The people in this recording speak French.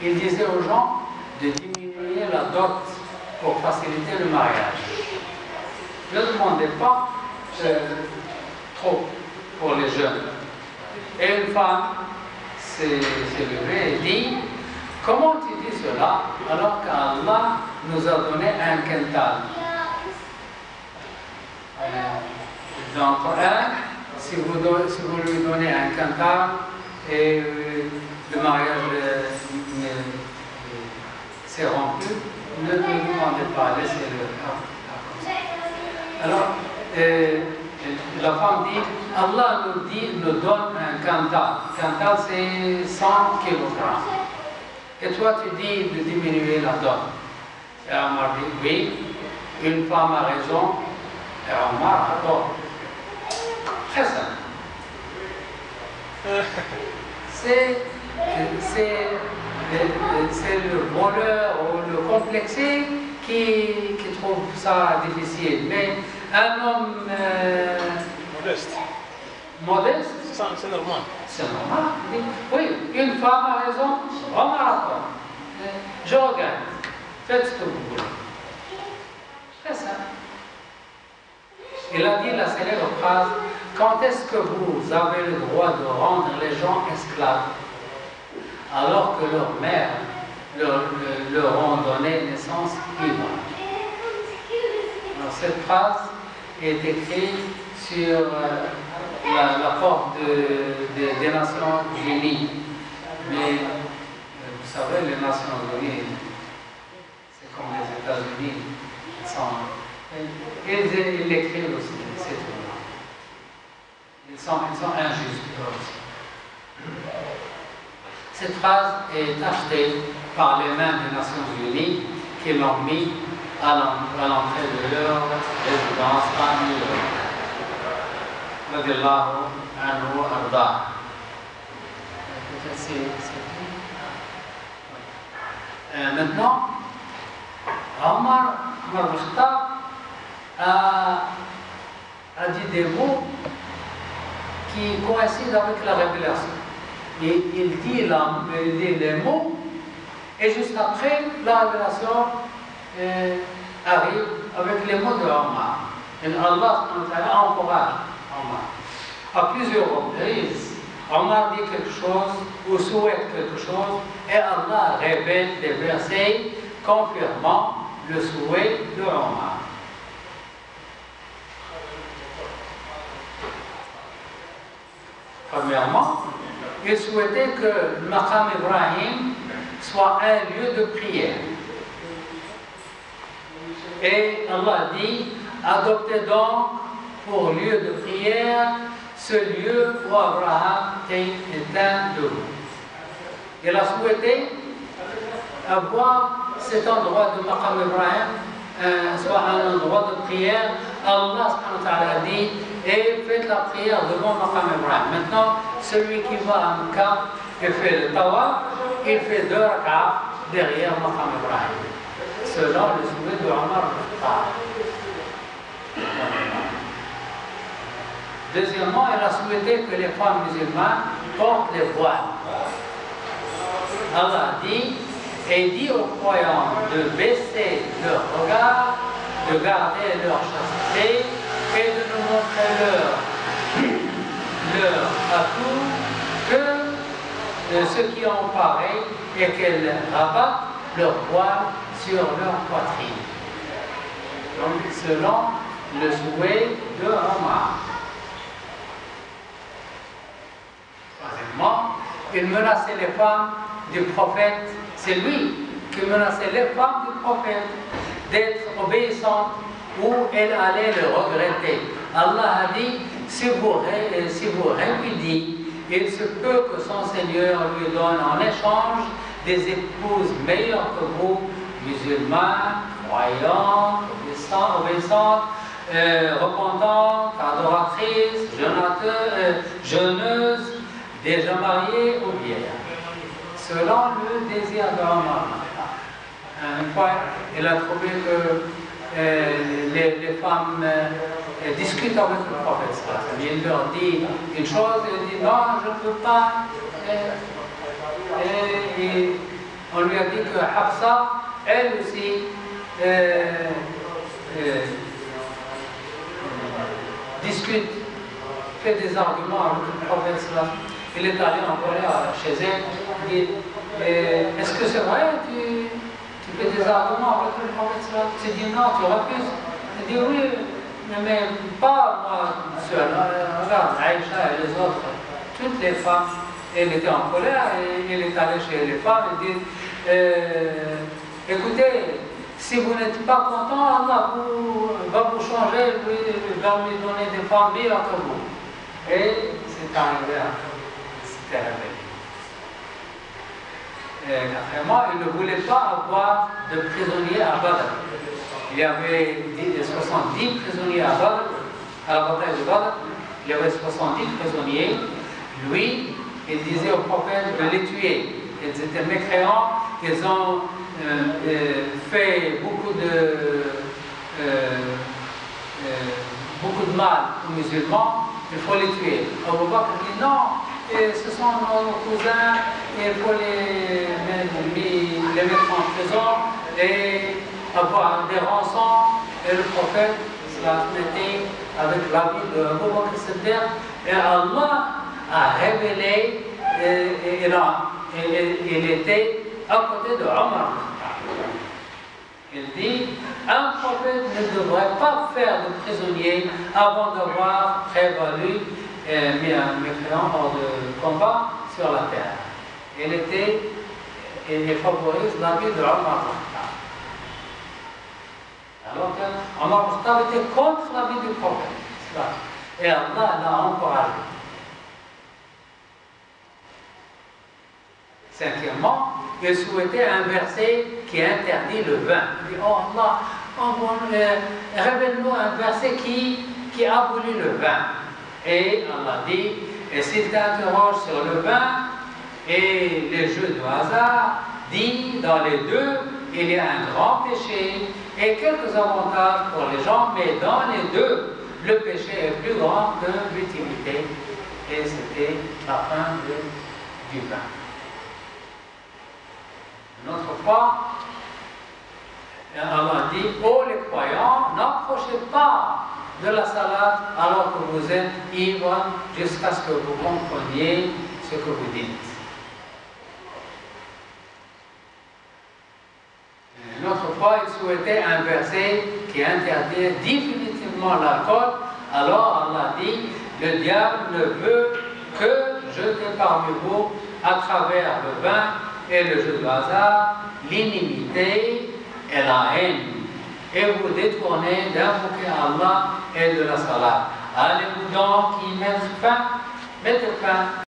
il disait aux gens de diminuer la dot pour faciliter le mariage. Ne demandez pas trop pour les jeunes. Et une femme s'est levée et dit: comment tu dis cela alors qu'Allah nous a donné un quintal? Dans le Coran, si vous lui donnez un quintal et le mariage s'est rompu, ne lui demandez pas, laissez-le. Alors, la femme dit: Allah nous donne un quintal. Quintal, c'est 100 kilogrammes. Et toi, tu dis de diminuer la dot. Et Omar dit: oui, une femme a raison, et Omar a tort. Très simple. C'est le voleur ou le complexé qui trouve ça difficile. Mais un homme modeste, c'est normal. C'est normal. Oui, une femme a raison, Omar a tort. Je regarde. Faites ce que vous voulez. C'est ça. Il a dit la célèbre phrase: quand est-ce que vous avez le droit de rendre les gens esclaves alors que leur mère leur ont donné naissance libre? Alors, cette phrase est écrite sur la porte des Nations Unies. Mais vous savez, les Nations Unies, c'est comme les États-Unis. Ils l'écrivent aussi, c'est tout. Ils sont injustes aussi. Cette phrase est achetée par les mains des Nations Unies qui l'ont mis à l'entrée de leur résidence à New York. Radiallahu anhu arda. Maintenant, Omar al-Khattab a dit des mots qui coïncident avec la révélation. Et il dit les mots, et juste après, la révélation arrive avec les mots de Omar. Et Allah encourage Omar. À plusieurs reprises, Omar dit quelque chose ou souhaite quelque chose, et Allah révèle des versets confirmant le souhait de Omar. Premièrement, il souhaitait que le Maqam Ibrahim soit un lieu de prière. Et Allah dit: adoptez donc pour lieu de prière ce lieu où Abraham est un de vous. Il a souhaité avoir cet endroit de Maqam Ibrahim soit un endroit de prière. Allah subhanahu wa ta'ala dit: et faites la prière devant Maqam Ibrahim. Maintenant, celui qui va à Mecca et fait le tawaf, il fait 2 rak'ah derrière Maqam Ibrahim, selon le souhait de Omar al-Khattab. Deuxièmement, il a souhaité que les femmes musulmanes portent les voiles. Allah dit: et dit aux croyants de baisser leur regard, de garder leur chasteté et de nous montrer leur atout, que ceux qui ont pareil, et qu'elles rabattent leur voile sur leur poitrine. Donc, selon le souhait de Omar. Troisièmement, il menaçait les femmes du prophète. C'est lui qui menaçait les femmes du prophète d'être obéissantes ou elles allaient le regretter. Allah a dit: si vous répudiez, il se peut que son Seigneur lui donne en échange des épouses meilleures que vous, musulmanes, croyantes, obéissantes, repentantes, adoratrices, jeûneuses, déjà mariées ou vieilles, selon le désir d'Omar. Une fois, il a trouvé que les femmes discutent avec le prophète. Il leur dit une chose, il dit: non, je ne peux pas. on lui a dit que Hafsa, elle aussi, discute, fait des arguments avec le prophète. Il est allé en colère chez elle, il dit, est-ce que c'est vrai, tu fais des arguments avec le prophète? Tu dis non, tu refuses. Il dit oui, mais pas moi seul. Regarde, Aïcha et les autres, toutes les femmes, elle était en colère et il est allé chez les femmes et dit, écoutez, si vous n'êtes pas content, Allah va vous changer, va lui donner des femmes meilleures que vous. Et c'est arrivé, c'était révélé. Vraiment, il ne voulait pas avoir de prisonniers à Badr. Il y avait 70 prisonniers à Badr, à la bataille de Badr. Il y avait 70 prisonniers. Lui, il disait au prophète de les tuer. Ils étaient mécréants, ils ont fait beaucoup de mal aux musulmans, il faut les tuer. Abu Bakr dit non, ce sont nos cousins, il faut les mettre en prison et avoir des rançons. Et le prophète se l'a mettait avec l'avis de Abu Bakr Siddiq, et Allah a révélé, il était à côté de Omar. Il dit, un prophète ne devrait pas faire de prisonnier avant d'avoir prévalu mis un mécréant hors de combat sur la terre. Il favorise l'avis de Omar. Alors que Omar était contre l'avis du prophète. Et Allah l'a encouragé. Cinquièmement, il souhaitait un verset qui interdit le vin. Il dit, oh Allah, révèle-nous un verset qui abolit le vin. Et Allah dit, et s'il t'interroge sur le vin et les jeux de hasard, dis, dans les deux, il y a un grand péché et quelques avantages pour les gens, mais dans les deux, le péché est plus grand que l'utilité. Et c'était la fin du vin. Une autre fois, Allah dit, ô les croyants, n'approchez pas de la salade alors que vous êtes ivres jusqu'à ce que vous compreniez ce que vous dites. Une autre fois, il souhaitait un verset qui interdit définitivement l'alcool. Alors Allah dit, le diable ne veut que jeter parmi vous à travers le vin et le jeu de hasard, l'inimité et la haine, et vous détournez d'invoquer Allah et de la salade. Allez-vous donc y mettre fin